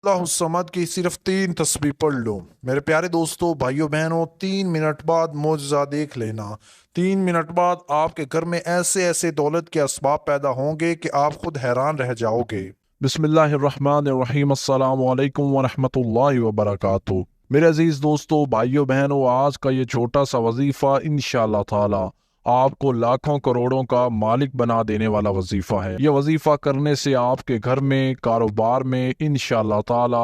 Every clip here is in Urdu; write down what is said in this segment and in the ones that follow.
اللہ الصمد کی صرف 3 تسبیح پڑھ لو میرے پیارے دوستوں بھائیوں بہنوں، 3 منٹ بعد معجزہ دیکھ لینا۔ 3 منٹ بعد آپ کے گھر میں ایسے ایسے دولت کے اسباب پیدا ہوں گے کہ آپ خود حیران رہ جاؤ گے۔ بسم اللہ الرحمن الرحیم، السلام علیکم ورحمۃ اللہ وبرکاتہ۔ میرے عزیز دوستوں بھائیوں بہنوں، آج کا یہ چھوٹا سا وظیفہ انشاءاللہ تعالی آپ کو لاکھوں کروڑوں کا مالک بنا دینے والا وظیفہ ہے۔ یہ وظیفہ کرنے سے آپ کے گھر میں، کاروبار میں انشاءاللہ تعالی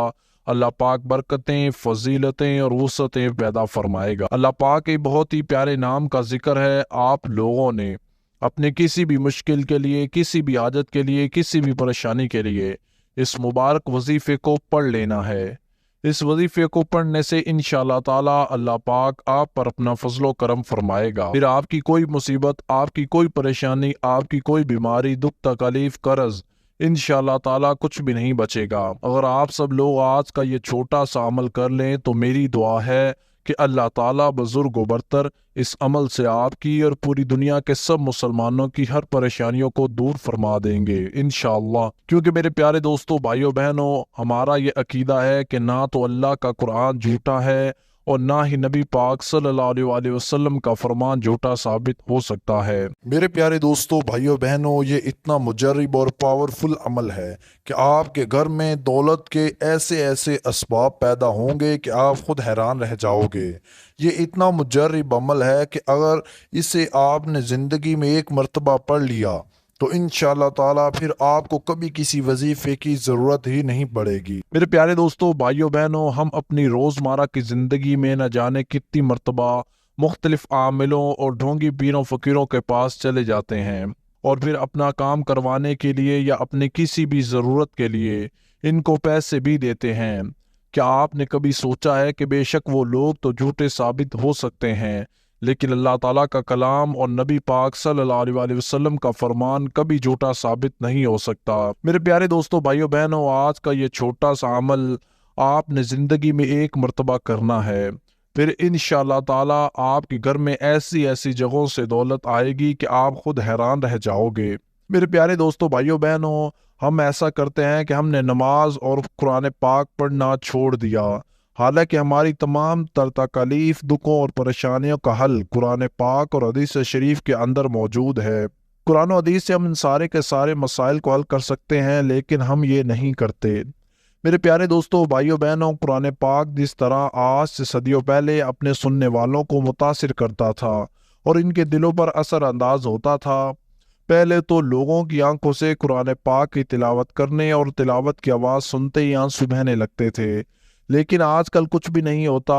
اللہ پاک برکتیں، فضیلتیں اور وسعتیں پیدا فرمائے گا۔ اللہ پاک کے بہت ہی پیارے نام کا ذکر ہے۔ آپ لوگوں نے اپنے کسی بھی مشکل کے لیے، کسی بھی حاجت کے لیے، کسی بھی پریشانی کے لیے اس مبارک وظیفے کو پڑھ لینا ہے۔ اس وظیفے کو پڑھنے سے انشاءاللہ تعالی اللہ پاک آپ پر اپنا فضل و کرم فرمائے گا۔ پھر آپ کی کوئی مصیبت، آپ کی کوئی پریشانی، آپ کی کوئی بیماری، دکھ تکلیف، قرض انشاءاللہ تعالی کچھ بھی نہیں بچے گا۔ اگر آپ سب لوگ آج کا یہ چھوٹا سا عمل کر لیں تو میری دعا ہے کہ اللہ تعالیٰ بزرگ و برتر اس عمل سے آپ کی اور پوری دنیا کے سب مسلمانوں کی ہر پریشانیوں کو دور فرما دیں گے انشاءاللہ۔ کیونکہ میرے پیارے دوستوں بھائیوں بہنوں، ہمارا یہ عقیدہ ہے کہ نہ تو اللہ کا قرآن جھوٹا ہے اور نہ ہی نبی پاک صلی اللہ علیہ وآلہ وسلم کا فرمان جھوٹا ثابت ہو سکتا ہے۔ میرے پیارے دوستوں بھائیوں بہنوں، یہ اتنا مجرب اور پاورفل عمل ہے کہ آپ کے گھر میں دولت کے ایسے ایسے اسباب پیدا ہوں گے کہ آپ خود حیران رہ جاؤ گے۔ یہ اتنا مجرب عمل ہے کہ اگر اسے آپ نے زندگی میں ایک مرتبہ پڑھ لیا تو انشاءاللہ تعالیٰ پھر آپ کو کبھی کسی وظیفے کی ضرورت ہی نہیں پڑے گی۔ میرے پیارے دوستوں بھائیوں بہنوں، ہم اپنی روزمرہ کی زندگی میں نہ جانے کتنی مرتبہ مختلف عاملوں اور ڈھونگی پیروں فقیروں کے پاس چلے جاتے ہیں اور پھر اپنا کام کروانے کے لیے یا اپنے کسی بھی ضرورت کے لیے ان کو پیسے بھی دیتے ہیں۔ کیا آپ نے کبھی سوچا ہے کہ بے شک وہ لوگ تو جھوٹے ثابت ہو سکتے ہیں، لیکن اللہ تعالیٰ کا کلام اور نبی پاک صلی اللہ علیہ وآلہ وسلم کا فرمان کبھی جھوٹا ثابت نہیں ہو سکتا۔ میرے پیارے دوستوں بھائیوں بہنوں، آج کا یہ چھوٹا سا عمل آپ نے زندگی میں ایک مرتبہ کرنا ہے، پھر انشاءاللہ تعالیٰ آپ کے گھر میں ایسی ایسی جگہوں سے دولت آئے گی کہ آپ خود حیران رہ جاؤ گے۔ میرے پیارے دوستوں بھائیوں بہنوں، ہم ایسا کرتے ہیں کہ ہم نے نماز اور قرآن پاک پڑھنا چھوڑ دیا، حالانکہ ہماری تمام تکالیف، دکھوں اور پریشانیوں کا حل قرآن پاک اور حدیث شریف کے اندر موجود ہے۔ قرآن و حدیث سے ہم ان سارے کے سارے مسائل کو حل کر سکتے ہیں، لیکن ہم یہ نہیں کرتے۔ میرے پیارے دوستوں بھائیوں بہنوں، قرآن پاک جس طرح آج سے صدیوں پہلے اپنے سننے والوں کو متاثر کرتا تھا اور ان کے دلوں پر اثر انداز ہوتا تھا، پہلے تو لوگوں کی آنکھوں سے قرآن پاک کی تلاوت کرنے اور تلاوت کی آواز سنتے ہی آنسو بہنے لگتے تھے، لیکن آج کل کچھ بھی نہیں ہوتا۔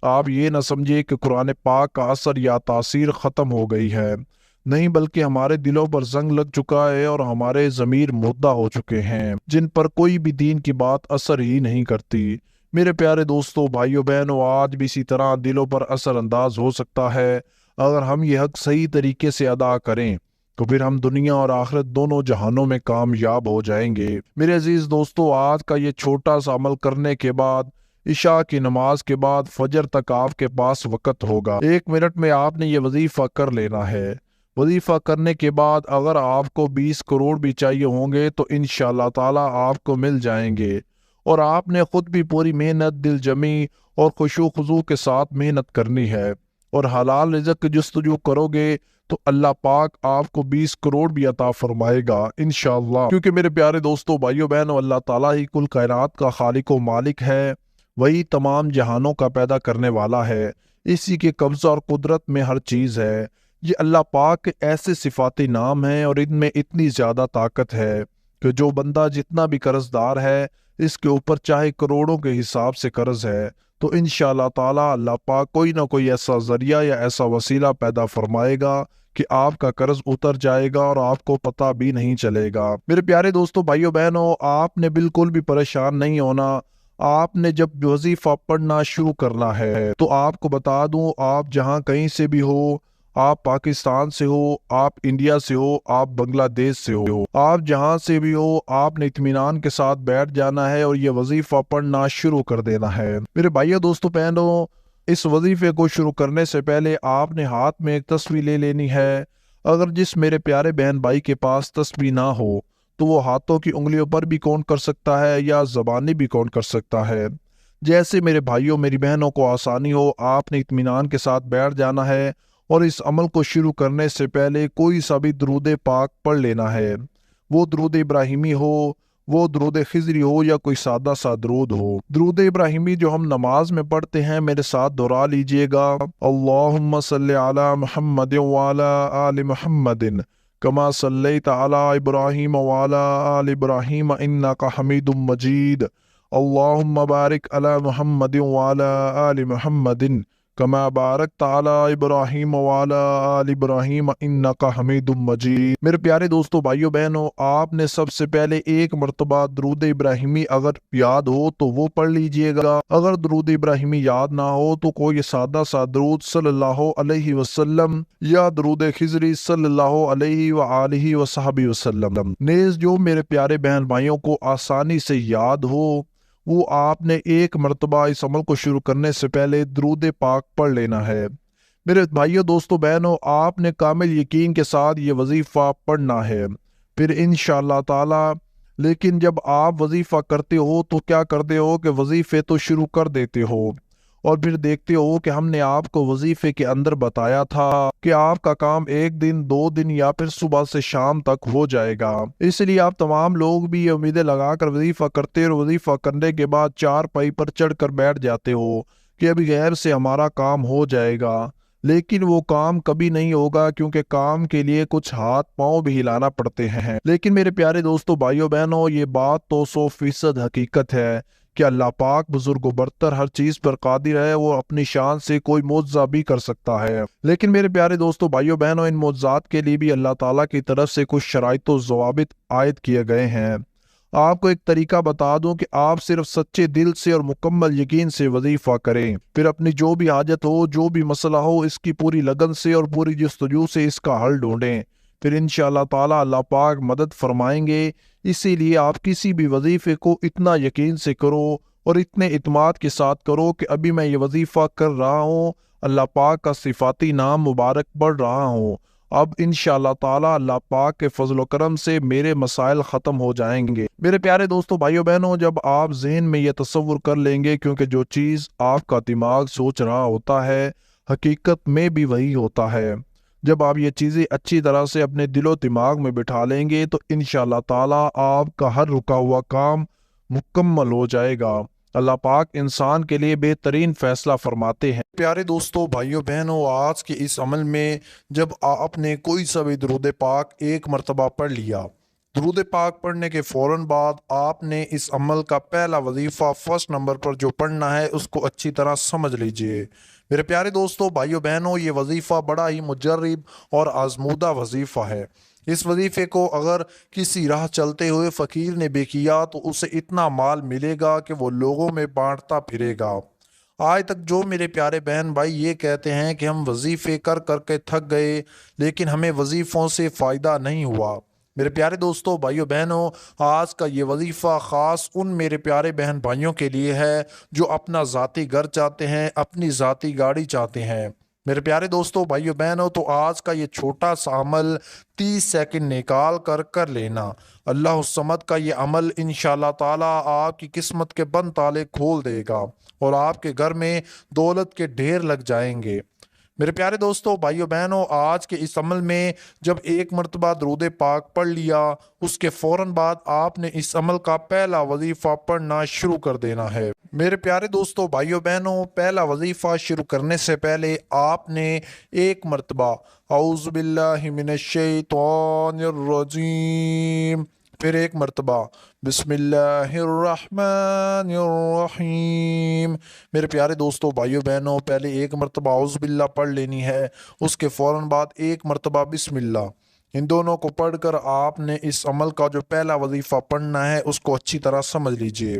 آپ یہ نہ سمجھے کہ قرآن پاک کا اثر یا تاثیر ختم ہو گئی ہے، نہیں، بلکہ ہمارے دلوں پر زنگ لگ چکا ہے اور ہمارے ضمیر مردہ ہو چکے ہیں، جن پر کوئی بھی دین کی بات اثر ہی نہیں کرتی۔ میرے پیارے دوستوں بھائیوں بہنوں، آج بھی اسی طرح دلوں پر اثر انداز ہو سکتا ہے۔ اگر ہم یہ حق صحیح طریقے سے ادا کریں تو پھر ہم دنیا اور آخرت دونوں جہانوں میں کامیاب ہو جائیں گے۔ میرے عزیز دوستو، آج کا یہ چھوٹا سا عمل کرنے کے بعد عشاء کی نماز کے بعد فجر تک آپ کے پاس وقت ہوگا۔ 1 منٹ میں آپ نے یہ وظیفہ کر لینا ہے۔ وظیفہ کرنے کے بعد اگر آپ کو 20 کروڑ بھی چاہیے ہوں گے تو انشاءاللہ تعالیٰ آپ کو مل جائیں گے، اور آپ نے خود بھی پوری محنت، دل جمی اور خشوع خضوع کے ساتھ محنت کرنی ہے، اور حلال رزق کی جستجو کرو گے تو اللہ پاک آپ کو 20 کروڑ بھی عطا فرمائے گا انشاءاللہ۔ کیونکہ میرے پیارے دوستوں بھائیوں بہنوں، اللہ تعالیٰ ہی کل کائنات کا خالق و مالک ہے، وہی تمام جہانوں کا پیدا کرنے والا ہے، اسی کے قبضہ اور قدرت میں ہر چیز ہے۔ یہ اللہ پاک کے ایسے صفاتی نام ہیں اور ان میں اتنی زیادہ طاقت ہے کہ جو بندہ جتنا بھی قرض دار ہے، اس کے اوپر چاہے کروڑوں کے حساب سے قرض ہے، تو انشاءاللہ تعالیٰ اللہ پاک کوئی نہ کوئی ایسا ذریعہ یا ایسا وسیلہ پیدا فرمائے گا کہ آپ کا قرض اتر جائے گا اور آپ کو پتہ بھی نہیں چلے گا۔ میرے پیارے دوستوں بھائیوں بہنوں، آپ نے بالکل بھی پریشان نہیں ہونا۔ آپ نے جب وظیفہ پڑھنا شروع کرنا ہے تو آپ کو بتا دوں، آپ جہاں کہیں سے بھی ہو، آپ پاکستان سے ہو، آپ انڈیا سے ہو، آپ بنگلہ دیش سے ہو، آپ جہاں سے بھی ہو، آپ نے اطمینان کے ساتھ بیٹھ جانا ہے اور یہ وظیفہ پڑھنا شروع کر دینا ہے۔ میرے بھائیوں دوستوں بہنوں، اس وظیفے کو شروع کرنے سے پہلے آپ نے ہاتھ میں ایک تسبیح لے لینی ہے۔ اگر جس میرے پیارے بہن بھائی کے پاس تسبیح نہ ہو تو وہ ہاتھوں کی انگلیوں پر بھی کون کر سکتا ہے یا زبانی بھی کون کر سکتا ہے۔ جیسے میرے بھائیوں میری بہنوں کو آسانی ہو، آپ نے اطمینان کے ساتھ بیٹھ جانا ہے اور اس عمل کو شروع کرنے سے پہلے کوئی سا بھی درود پاک پڑھ لینا ہے۔ وہ درود ابراہیمی ہو، وہ درود خضری ہو یا کوئی سادہ سا درود ہو۔ درود ابراہیمی جو ہم نماز میں پڑھتے ہیں میرے ساتھ دہرا لیجئے گا۔ اللہم صلی علی محمد وعلی آل محمد کما صلیت علی ابراہیم وعلی آل ابراہیم انک حمید مجید۔ اللہم بارک علی محمد وعلی آل محمد کما بارکت علی ابراہیم وعلی آل ابراہیم انک حمید مجید۔ میرے پیارے دوستو بھائیو بہنوں، آپ نے سب سے پہلے ایک مرتبہ درود ابراہیمی اگر یاد ہو تو وہ پڑھ لیجئے گا۔ اگر درود ابراہیمی یاد نہ ہو تو کوئی سادہ سا درود صلی اللہ علیہ وسلم یا درود خضری صلی اللہ علیہ وآلہ وصحبہ وسلم نیز جو میرے پیارے بہن بھائیوں کو آسانی سے یاد ہو، وہ آپ نے ایک مرتبہ اس عمل کو شروع کرنے سے پہلے درود پاک پڑھ لینا ہے۔ میرے بھائیوں دوستو بہنوں، آپ نے کامل یقین کے ساتھ یہ وظیفہ پڑھنا ہے، پھر انشاءاللہ تعالی۔ لیکن جب آپ وظیفہ کرتے ہو تو کیا کرتے ہو کہ وظیفے تو شروع کر دیتے ہو اور پھر دیکھتے ہو کہ ہم نے آپ کو وظیفے کے اندر بتایا تھا کہ آپ کا کام ایک دن، 2 دن یا پھر صبح سے شام تک ہو جائے گا۔ اس لیے آپ تمام لوگ بھی یہ امیدیں لگا کر وظیفہ کرتے اور وظیفہ کرنے کے بعد چارپائی پر چڑھ کر بیٹھ جاتے ہو کہ ابھی غیر سے ہمارا کام ہو جائے گا، لیکن وہ کام کبھی نہیں ہوگا کیونکہ کام کے لیے کچھ ہاتھ پاؤں بھی ہلانا پڑتے ہیں۔ لیکن میرے پیارے دوستو بھائیو بہنوں، یہ بات تو 100% حقیقت ہے کہ اللہ پاک بزرگ و برتر ہر چیز پر قادر ہے، وہ اپنی شان سے کوئی معجزہ بھی کر سکتا ہے۔ لیکن میرے پیارے دوستو بھائیو بہنوں، ان معجزات کے لیے بھی اللہ تعالیٰ کی طرف سے کچھ شرائط و ضوابط عائد کیے گئے ہیں۔ آپ کو ایک طریقہ بتا دوں کہ آپ صرف سچے دل سے اور مکمل یقین سے وظیفہ کریں، پھر اپنی جو بھی حاجت ہو، جو بھی مسئلہ ہو، اس کی پوری لگن سے اور پوری جستجو سے اس کا حل ڈھونڈیں، پھر انشاءاللہ تعالیٰ اللہ پاک مدد فرمائیں گے۔ اسی لیے آپ کسی بھی وظیفے کو اتنا یقین سے کرو اور اتنے اعتماد کے ساتھ کرو کہ ابھی میں یہ وظیفہ کر رہا ہوں، اللہ پاک کا صفاتی نام مبارک پڑھ رہا ہوں، اب انشاءاللہ تعالی اللہ پاک کے فضل و کرم سے میرے مسائل ختم ہو جائیں گے۔ میرے پیارے دوستو بھائیو بہنوں، جب آپ ذہن میں یہ تصور کر لیں گے، کیونکہ جو چیز آپ کا دماغ سوچ رہا ہوتا ہے حقیقت میں بھی وہی ہوتا ہے، جب آپ یہ چیزیں اچھی طرح سے اپنے دل و دماغ میں بٹھا لیں گے تو انشاءاللہ تعالی آپ کا ہر رکا ہوا کام مکمل ہو جائے گا۔ اللہ پاک انسان کے لیے بہترین فیصلہ فرماتے ہیں۔ پیارے دوستو بھائیو بہنوں، آج کے اس عمل میں جب آپ نے کوئی سا بھی درود پاک ایک مرتبہ پڑھ لیا، درود پاک پڑھنے کے فوراً بعد آپ نے اس عمل کا پہلا وظیفہ فرسٹ نمبر پر جو پڑھنا ہے اس کو اچھی طرح سمجھ لیجئے۔ میرے پیارے دوستو بھائیو بہنوں، یہ وظیفہ بڑا ہی مجرب اور آزمودہ وظیفہ ہے۔ اس وظیفے کو اگر کسی راہ چلتے ہوئے فقیر نے بھی کیا تو اسے اتنا مال ملے گا کہ وہ لوگوں میں بانٹتا پھرے گا۔ آج تک جو میرے پیارے بہن بھائی یہ کہتے ہیں کہ ہم وظیفے کر کر کے تھک گئے لیکن ہمیں وظیفوں سے فائدہ نہیں ہوا، میرے پیارے دوستو بھائیو بہنوں، آج کا یہ وظیفہ خاص ان میرے پیارے بہن بھائیوں کے لیے ہے جو اپنا ذاتی گھر چاہتے ہیں، اپنی ذاتی گاڑی چاہتے ہیں۔ میرے پیارے دوستو بھائیو بہنوں، تو آج کا یہ چھوٹا سا عمل 30 سیکنڈ نکال کر لینا، اللہ الصمد کا یہ عمل انشاءاللہ تعالی آپ کی قسمت کے بند تالے کھول دے گا اور آپ کے گھر میں دولت کے ڈھیر لگ جائیں گے۔ میرے پیارے دوستو بھائیو بہنوں، آج کے اس عمل میں جب ایک مرتبہ درود پاک پڑھ لیا، اس کے فوراً بعد آپ نے اس عمل کا پہلا وظیفہ پڑھنا شروع کر دینا ہے۔ میرے پیارے دوستو بھائیو بہنوں، پہلا وظیفہ شروع کرنے سے پہلے آپ نے ایک مرتبہ اعوذ باللہ من الشیطان الرجیم، پھر ایک مرتبہ بسم اللہ الرحمن الرحیم۔ میرے پیارے دوستو بھائیو بہنوں، پہلے ایک مرتبہ اعوذ باللہ پڑھ لینی ہے، اس کے فوراً بعد ایک مرتبہ بسم اللہ، ان دونوں کو پڑھ کر آپ نے اس عمل کا جو پہلا وظیفہ پڑھنا ہے اس کو اچھی طرح سمجھ لیجئے،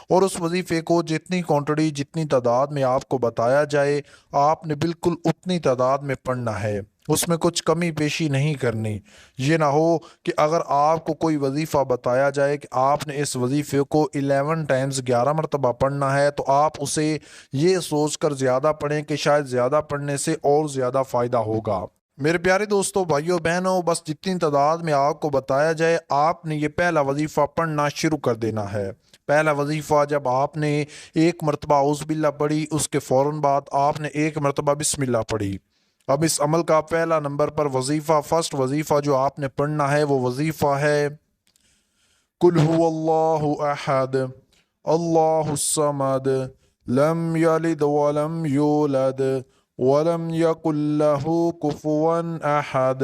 اور اس وظیفے کو جتنی کوانٹٹی جتنی تعداد میں آپ کو بتایا جائے آپ نے بالکل اتنی تعداد میں پڑھنا ہے، اس میں کچھ کمی پیشی نہیں کرنی۔ یہ نہ ہو کہ اگر آپ کو کوئی وظیفہ بتایا جائے کہ آپ نے اس وظیفے کو 11 ٹائمز 11 مرتبہ پڑھنا ہے تو آپ اسے یہ سوچ کر زیادہ پڑھیں کہ شاید زیادہ پڑھنے سے اور زیادہ فائدہ ہوگا۔ میرے پیارے دوستوں بھائیوں بہنوں، بس جتنی تعداد میں آپ کو بتایا جائے آپ نے یہ پہلا وظیفہ پڑھنا شروع کر دینا ہے۔ پہلا وظیفہ جب آپ نے ایک مرتبہ اعوذ باللہ پڑھی، اس کے فوراً بعد آپ نے ایک مرتبہ بسم اللہ پڑھی۔ اب اس عمل کا پہلا نمبر پر وظیفہ، فرسٹ وظیفہ جو آپ نے پڑھنا ہے وہ وظیفہ ہے قل هو اللہ احد اللہ الصمد لم یلد ولم یولد ولم یکن لہ کفوا احد۔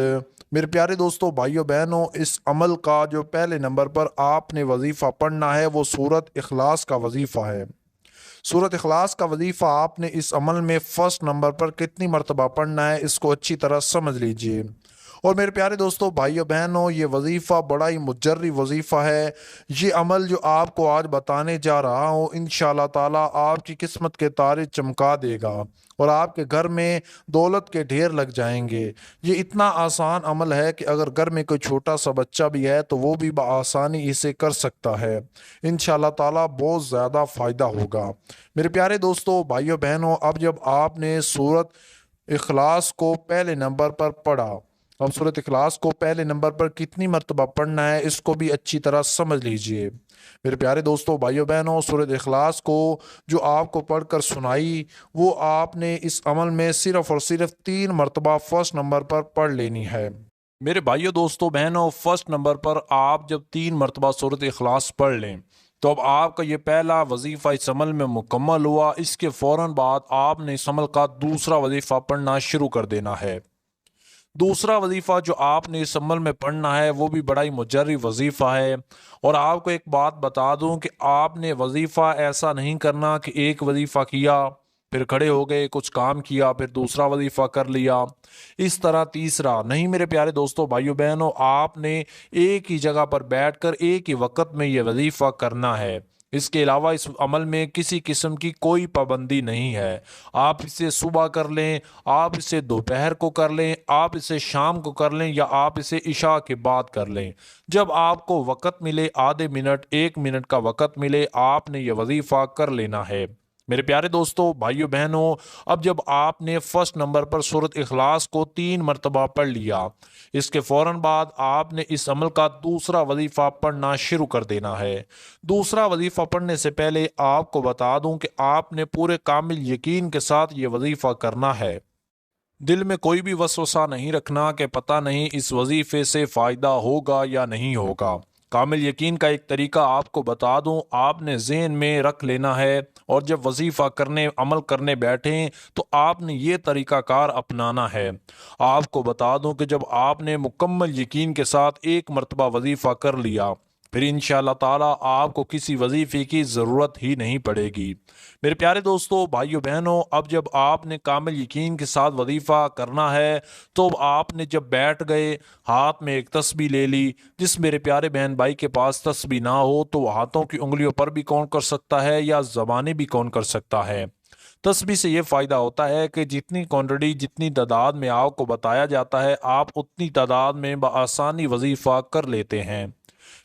میرے پیارے دوستوں بھائیوں بہنوں، اس عمل کا جو پہلے نمبر پر آپ نے وظیفہ پڑھنا ہے وہ سورت اخلاص کا وظیفہ ہے۔ سورت اخلاص کا وظیفہ آپ نے اس عمل میں فرسٹ نمبر پر کتنی مرتبہ پڑھنا ہے اس کو اچھی طرح سمجھ لیجئے۔ اور میرے پیارے دوستوں بھائیوں بہنوں، یہ وظیفہ بڑا ہی مجرب وظیفہ ہے۔ یہ عمل جو آپ کو آج بتانے جا رہا ہوں انشاءاللہ تعالیٰ آپ کی قسمت کے تارے چمکا دے گا اور آپ کے گھر میں دولت کے ڈھیر لگ جائیں گے۔ یہ اتنا آسان عمل ہے کہ اگر گھر میں کوئی چھوٹا سا بچہ بھی ہے تو وہ بھی بآسانی اسے کر سکتا ہے۔ انشاءاللہ تعالیٰ بہت زیادہ فائدہ ہوگا۔ میرے پیارے دوستوں بھائیوں بہنوں، اب جب آپ نے سورت اخلاص کو پہلے نمبر پر پڑھا، اب سورت اخلاص کو پہلے نمبر پر کتنی مرتبہ پڑھنا ہے اس کو بھی اچھی طرح سمجھ لیجئے۔ میرے پیارے دوستوں بھائیوں بہنوں، سورت اخلاص کو جو آپ کو پڑھ کر سنائی وہ آپ نے اس عمل میں صرف اور صرف 3 مرتبہ فرسٹ نمبر پر پڑھ لینی ہے۔ میرے بھائیوں دوستوں بہنوں، فرسٹ نمبر پر آپ جب 3 مرتبہ سورت اخلاص پڑھ لیں تو اب آپ کا یہ پہلا وظیفہ اس عمل میں مکمل ہوا۔ اس کے فوراً بعد آپ نے اس عمل کا دوسرا وظیفہ پڑھنا شروع کر دینا ہے۔ دوسرا وظیفہ جو آپ نے اس عمل میں پڑھنا ہے وہ بھی بڑا ہی مجرب وظیفہ ہے۔ اور آپ کو ایک بات بتا دوں کہ آپ نے وظیفہ ایسا نہیں کرنا کہ ایک وظیفہ کیا پھر کھڑے ہو گئے، کچھ کام کیا، پھر دوسرا وظیفہ کر لیا، اس طرح تیسرا نہیں۔ میرے پیارے دوستوں بھائیوں بہنوں، آپ نے ایک ہی جگہ پر بیٹھ کر ایک ہی وقت میں یہ وظیفہ کرنا ہے۔ اس کے علاوہ اس عمل میں کسی قسم کی کوئی پابندی نہیں ہے۔ آپ اسے صبح کر لیں، آپ اسے دوپہر کو کر لیں، آپ اسے شام کو کر لیں، یا آپ اسے عشاء کے بعد کر لیں۔ جب آپ کو وقت ملے، آدھے منٹ، 1 منٹ کا وقت ملے، آپ نے یہ وظیفہ کر لینا ہے۔ میرے پیارے دوستوں بھائیوں بہنوں، اب جب آپ نے فرسٹ نمبر پر سورت اخلاص کو 3 مرتبہ پڑھ لیا، اس کے فوراً بعد آپ نے اس عمل کا دوسرا وظیفہ پڑھنا شروع کر دینا ہے۔ دوسرا وظیفہ پڑھنے سے پہلے آپ کو بتا دوں کہ آپ نے پورے کامل یقین کے ساتھ یہ وظیفہ کرنا ہے۔ دل میں کوئی بھی وسوسہ نہیں رکھنا کہ پتہ نہیں اس وظیفے سے فائدہ ہوگا یا نہیں ہوگا۔ کامل یقین کا ایک طریقہ آپ کو بتا دوں، آپ نے ذہن میں رکھ لینا ہے اور جب وظیفہ کرنے، عمل کرنے بیٹھیں تو آپ نے یہ طریقہ کار اپنانا ہے۔ آپ کو بتا دوں کہ جب آپ نے مکمل یقین کے ساتھ ایک مرتبہ وظیفہ کر لیا پھر انشاءاللہ تعالیٰ آپ کو کسی وظیفے کی ضرورت ہی نہیں پڑے گی۔ میرے پیارے دوستوں بھائیوں بہنوں، اب جب آپ نے کامل یقین کے ساتھ وظیفہ کرنا ہے تو آپ نے جب بیٹھ گئے، ہاتھ میں ایک تسبیح لے لی۔ جس میرے پیارے بہن بھائی کے پاس تسبیح نہ ہو تو وہ ہاتھوں کی انگلیوں پر بھی کون کر سکتا ہے یا زبانیں بھی کون کر سکتا ہے۔ تسبیح سے یہ فائدہ ہوتا ہے کہ جتنی کوانٹٹی، جتنی تعداد میں آپ کو بتایا جاتا ہے آپ اتنی تعداد میں بآسانی وظیفہ کر لیتے ہیں۔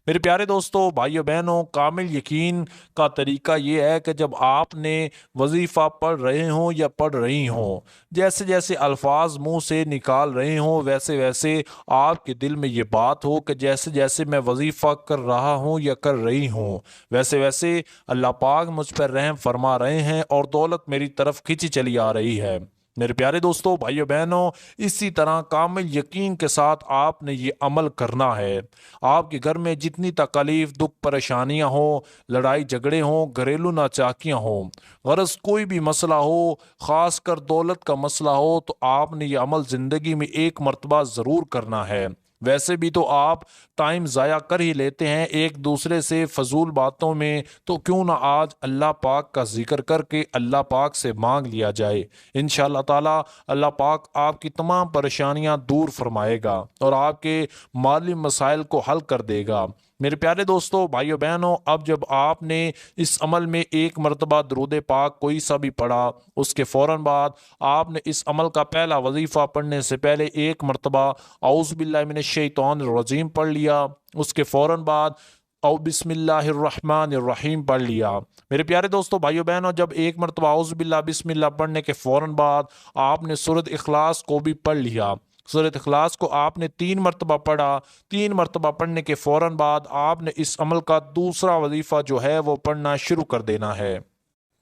میرے پیارے دوستوں بھائیوں بہنوں، کامل یقین کا طریقہ یہ ہے کہ جب آپ نے وظیفہ پڑھ رہے ہوں یا پڑھ رہی ہوں، جیسے جیسے الفاظ منہ سے نکال رہے ہوں ویسے ویسے آپ کے دل میں یہ بات ہو کہ جیسے جیسے میں وظیفہ کر رہا ہوں یا کر رہی ہوں ویسے ویسے اللہ پاک مجھ پر رحم فرما رہے ہیں اور دولت میری طرف کھینچی چلی آ رہی ہے۔ میرے پیارے دوستوں بھائیوں بہنوں، اسی طرح کامل یقین کے ساتھ آپ نے یہ عمل کرنا ہے۔ آپ کے گھر میں جتنی تکلیف، دکھ، پریشانیاں ہوں، لڑائی جھگڑے ہوں، گھریلو ناچاکیاں ہوں، غرض کوئی بھی مسئلہ ہو، خاص کر دولت کا مسئلہ ہو، تو آپ نے یہ عمل زندگی میں ایک مرتبہ ضرور کرنا ہے۔ ویسے بھی تو آپ ٹائم ضائع کر ہی لیتے ہیں ایک دوسرے سے فضول باتوں میں، تو کیوں نہ آج اللہ پاک کا ذکر کر کے اللہ پاک سے مانگ لیا جائے۔ انشاءاللہ تعالی اللہ پاک آپ کی تمام پریشانیاں دور فرمائے گا اور آپ کے مالی مسائل کو حل کر دے گا۔ میرے پیارے دوستوں بھائیوں بہنوں، اب جب آپ نے اس عمل میں ایک مرتبہ درود پاک کوئی سا بھی پڑھا، اس کے فوراً بعد آپ نے اس عمل کا پہلا وظیفہ پڑھنے سے پہلے ایک مرتبہ اعوذ باللہ من الشیطان الرجیم پڑھ لیا، اس کے فوراً بعد او بسم اللہ الرحمن الرحیم پڑھ لیا۔ میرے پیارے دوستوں بھائیوں بہنوں، جب ایک مرتبہ اعوذ باللہ بسم اللہ پڑھنے کے فوراً بعد آپ نے سورۃ اخلاص کو بھی پڑھ لیا، سورۃ اخلاص کو آپ نے 3 مرتبہ پڑھا، 3 مرتبہ پڑھنے کے فوراً بعد آپ نے اس عمل کا دوسرا وظیفہ جو ہے وہ پڑھنا شروع کر دینا ہے۔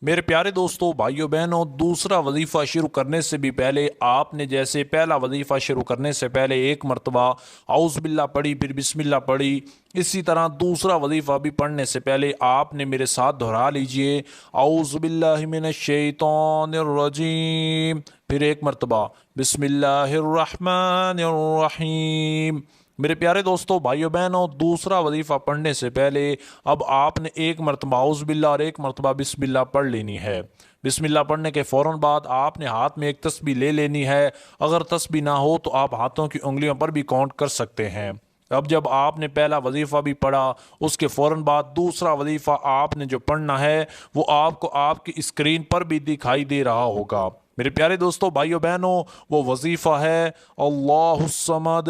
میرے پیارے دوستو، بھائیو بہنوں، دوسرا وظیفہ شروع کرنے سے بھی پہلے آپ نے جیسے پہلا وظیفہ شروع کرنے سے پہلے 1 مرتبہ اعوذ باللہ پڑھی، پھر بسم اللہ پڑھی، اسی طرح دوسرا وظیفہ بھی پڑھنے سے پہلے آپ نے میرے ساتھ دہرا لیجئے اعوذ باللہ من الشیطان الرجیم، پھر 1 مرتبہ بسم اللہ الرحمن الرحیم۔ میرے پیارے دوستو، بھائیو بہنوں، دوسرا وظیفہ پڑھنے سے پہلے اب آپ نے 1 مرتبہ اعوذ باللہ اور 1 مرتبہ بسم اللہ پڑھ لینی ہے۔ بسم اللہ پڑھنے کے فوراً بعد آپ نے ہاتھ میں ایک تسبیح لے لینی ہے، اگر تسبیح نہ ہو تو آپ ہاتھوں کی انگلیوں پر بھی کاؤنٹ کر سکتے ہیں۔ اب جب آپ نے پہلا وظیفہ بھی پڑھا، اس کے فوراً بعد دوسرا وظیفہ آپ نے جو پڑھنا ہے وہ آپ کو آپ کی اسکرین پر بھی دکھائی دے رہا ہوگا۔ میرے پیارے دوستو، بھائیو بہنوں، وہ وظیفہ ہے اللہ الصمد،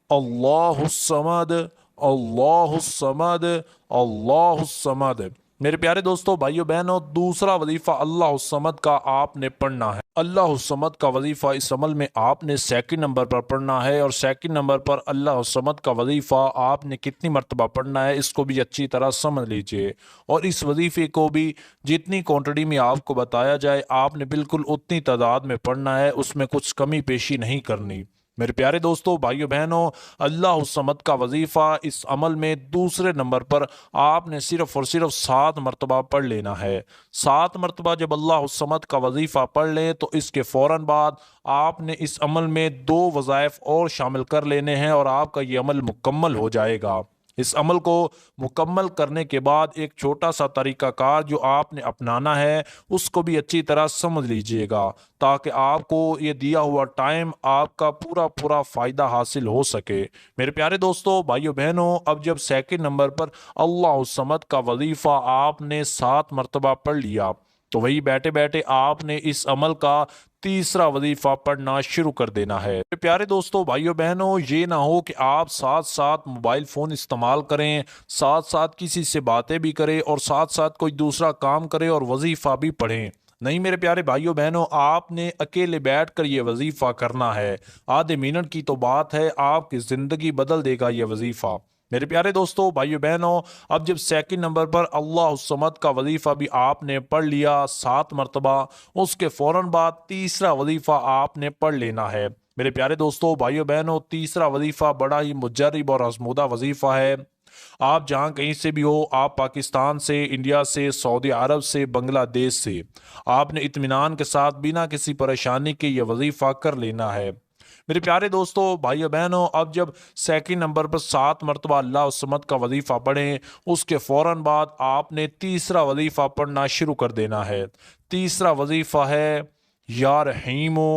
اللہ الصمد، اللہ الصمد، اللہ الصمد۔ میرے پیارے دوستو، بھائیو بہنوں، دوسرا وظیفہ اللہ الصمد کا آپ نے پڑھنا ہے۔ اللہ الصمد کا وظیفہ اس عمل میں آپ نے 2 نمبر پر پڑھنا ہے، اور 2 نمبر پر اللہ الصمد کا وظیفہ آپ نے کتنی مرتبہ پڑھنا ہے اس کو بھی اچھی طرح سمجھ لیجئے، اور اس وظیفے کو بھی جتنی کوانٹٹی میں آپ کو بتایا جائے آپ نے بالکل اتنی تعداد میں پڑھنا ہے، اس میں کچھ کمی پیشی نہیں کرنی۔ میرے پیارے دوستو، بھائیو بہنوں، اللہ الصمد کا وظیفہ اس عمل میں دوسرے نمبر پر آپ نے صرف اور صرف 7 مرتبہ پڑھ لینا ہے۔ 7 مرتبہ جب اللہ الصمد کا وظیفہ پڑھ لیں تو اس کے فوراً بعد آپ نے اس عمل میں 2 وظائف اور شامل کر لینے ہیں، اور آپ کا یہ عمل مکمل ہو جائے گا۔ اس عمل کو مکمل کرنے کے بعد ایک چھوٹا سا طریقہ کار جو آپ نے اپنانا ہے اس کو بھی اچھی طرح سمجھ لیجئے گا، تاکہ آپ کو یہ دیا ہوا ٹائم آپ کا پورا فائدہ حاصل ہو سکے۔ میرے پیارے دوستو، بھائیو بہنوں، اب جب 2 نمبر پر اللہ الصمد کا وظیفہ آپ نے 7 مرتبہ پڑھ لیا تو وہی بیٹھے بیٹھے آپ نے اس عمل کا تیسرا وظیفہ پڑھنا شروع کر دینا ہے۔ میرے پیارے دوستو، بھائیو بہنوں، یہ نہ ہو کہ آپ ساتھ ساتھ موبائل فون استعمال کریں، ساتھ ساتھ کسی سے باتیں بھی کریں، اور ساتھ ساتھ کوئی دوسرا کام کریں اور وظیفہ بھی پڑھیں۔ نہیں میرے پیارے بھائیو بہنوں، آپ نے اکیلے بیٹھ کر یہ وظیفہ کرنا ہے۔ آدھے منٹ کی تو بات ہے، آپ کی زندگی بدل دے گا یہ وظیفہ۔ میرے پیارے دوستو، بھائیو بہنوں، اب جب 2 نمبر پر اللہ الصمد کا وظیفہ بھی آپ نے پڑھ لیا 7 مرتبہ، اس کے فوراً بعد تیسرا وظیفہ آپ نے پڑھ لینا ہے۔ میرے پیارے دوستو، بھائیو بہنوں، تیسرا وظیفہ بڑا ہی مجرب اور آزمودہ وظیفہ ہے۔ آپ جہاں کہیں سے بھی ہو، آپ پاکستان سے، انڈیا سے، سعودی عرب سے، بنگلہ دیش سے، آپ نے اطمینان کے ساتھ بنا کسی پریشانی کے یہ وظیفہ کر لینا ہے۔ میرے پیارے دوستو، بھائیو بہنوں، اب جب 2 نمبر پر 7 مرتبہ اللہ الصمد کا وظیفہ پڑھیں، اس کے فوراً بعد آپ نے تیسرا وظیفہ پڑھنا شروع کر دینا ہے۔ تیسرا وظیفہ ہے یا رحیمو،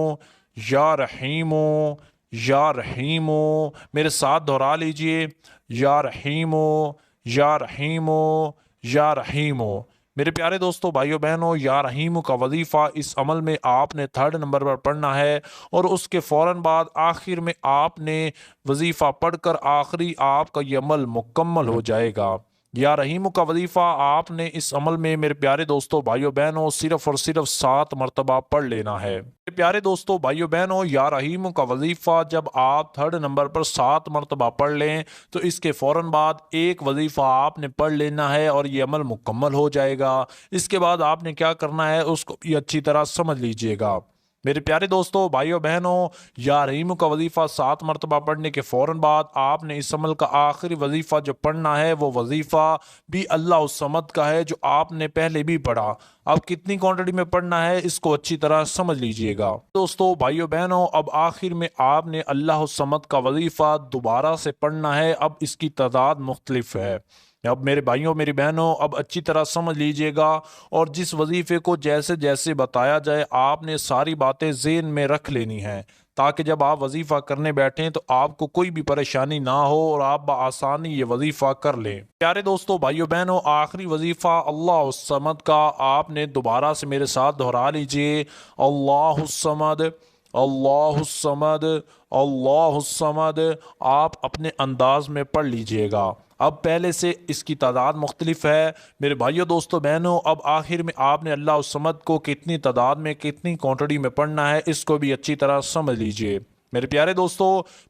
یا رحیمو، یا رحیمو۔ میرے ساتھ دہرا لیجئے یا رحیمو، یا رحیمو، یا رحیمو۔ میرے پیارے دوستو، بھائیو بہنوں، یا رحیم کا وظیفہ اس عمل میں آپ نے 3 نمبر پر پڑھنا ہے، اور اس کے فوراً بعد آخر میں آپ نے وظیفہ پڑھ کر آخری آپ کا یہ عمل مکمل ہو جائے گا۔ یا رحیم کا وظیفہ آپ نے اس عمل میں میرے پیارے دوستو، بھائیو بہنوں، صرف اور صرف 7 مرتبہ پڑھ لینا ہے۔ میرے پیارے دوستو، بھائیو بہنوں، یا رحیم کا وظیفہ جب آپ 3 نمبر پر 7 مرتبہ پڑھ لیں تو اس کے فوراً بعد ایک وظیفہ آپ نے پڑھ لینا ہے اور یہ عمل مکمل ہو جائے گا۔ اس کے بعد آپ نے کیا کرنا ہے اس کو بھی اچھی طرح سمجھ لیجئے گا۔ میرے پیارے دوستو، بھائیو بہنوں، یا رحیم کا وظیفہ 7 مرتبہ پڑھنے کے فوراً بعد آپ نے اس عمل کا آخری وظیفہ جو پڑھنا ہے وہ وظیفہ بھی اللہ الصمد کا ہے جو آپ نے پہلے بھی پڑھا۔ اب کتنی کوانٹٹی میں پڑھنا ہے اس کو اچھی طرح سمجھ لیجئے گا۔ دوستو، بھائیو بہنوں، اب آخر میں آپ نے اللہ الصمد کا وظیفہ دوبارہ سے پڑھنا ہے۔ اب اس کی تعداد مختلف ہے۔ اب میرے بھائیوں، میری بہنوں، اب اچھی طرح سمجھ لیجئے گا، اور جس وظیفے کو جیسے جیسے بتایا جائے آپ نے ساری باتیں ذہن میں رکھ لینی ہیں، تاکہ جب آپ وظیفہ کرنے بیٹھیں تو آپ کو کوئی بھی پریشانی نہ ہو اور آپ بآسانی یہ وظیفہ کر لیں۔ پیارے دوستو، بھائیو بہنوں، آخری وظیفہ اللہ الصمد کا آپ نے دوبارہ سے میرے ساتھ دہرا لیجئے اللہ الصمد، اللہ الصمد، اللہ الصمد۔ آپ اپنے انداز میں پڑھ لیجئے گا۔ اب پہلے سے اس کی تعداد مختلف ہے۔ میرے بھائیو، دوستو، بہنوں، اب آخر میں آپ نے اللہ الصمد کو کتنی تعداد میں، کتنی کوانٹٹی میں پڑھنا ہے اس کو بھی اچھی طرح سمجھ لیجئے۔ میرے پیارے دوستو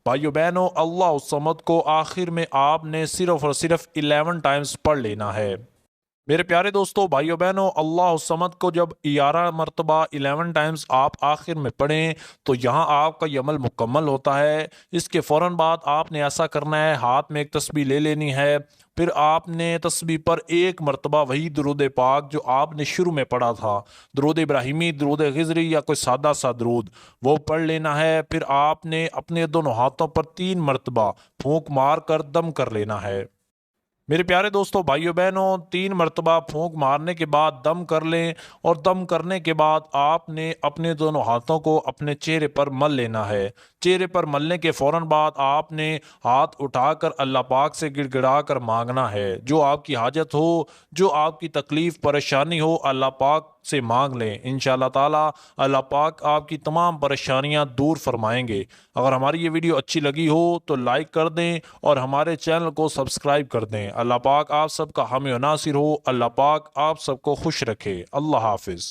بھائیو بہنوں، اللہ الصمد کو آخر میں آپ نے صرف اور صرف 11 ٹائمز پڑھ لینا ہے۔ میرے پیارے دوستو بھائیو بہنوں، اللہ الصمد کو جب 11 مرتبہ 11 ٹائمز آپ آخر میں پڑھیں تو یہاں آپ کا یہ عمل مکمل ہوتا ہے۔ اس کے فوراً بعد آپ نے ایسا کرنا ہے، ہاتھ میں ایک تسبیح لے لینی ہے، پھر آپ نے تسبیح پر ایک مرتبہ وہی درود پاک جو آپ نے شروع میں پڑھا تھا، درود ابراہیمی، درود غزری یا کوئی سادہ سا درود، وہ پڑھ لینا ہے۔ پھر آپ نے اپنے دونوں ہاتھوں پر 3 مرتبہ پھونک مار کر دم کر لینا ہے۔ میرے پیارے دوستو بھائیو بہنوں، 3 مرتبہ پھونک مارنے کے بعد دم کر لیں، اور دم کرنے کے بعد آپ نے اپنے دونوں ہاتھوں کو اپنے چہرے پر مل لینا ہے۔ چہرے پر ملنے کے فوراً بعد آپ نے ہاتھ اٹھا کر اللہ پاک سے گڑ گڑا کر مانگنا ہے۔ جو آپ کی حاجت ہو، جو آپ کی تکلیف پریشانی ہو، اللہ پاک سے مانگ لیں، انشاءاللہ تعالی اللہ پاک آپ کی تمام پریشانیاں دور فرمائیں گے۔ اگر ہماری یہ ویڈیو اچھی لگی ہو تو لائک کر دیں اور ہمارے چینل کو سبسکرائب کر دیں۔ اللہ پاک آپ سب کا حامی و ناصر ہو۔ اللہ پاک آپ سب کو خوش رکھے۔ اللہ حافظ۔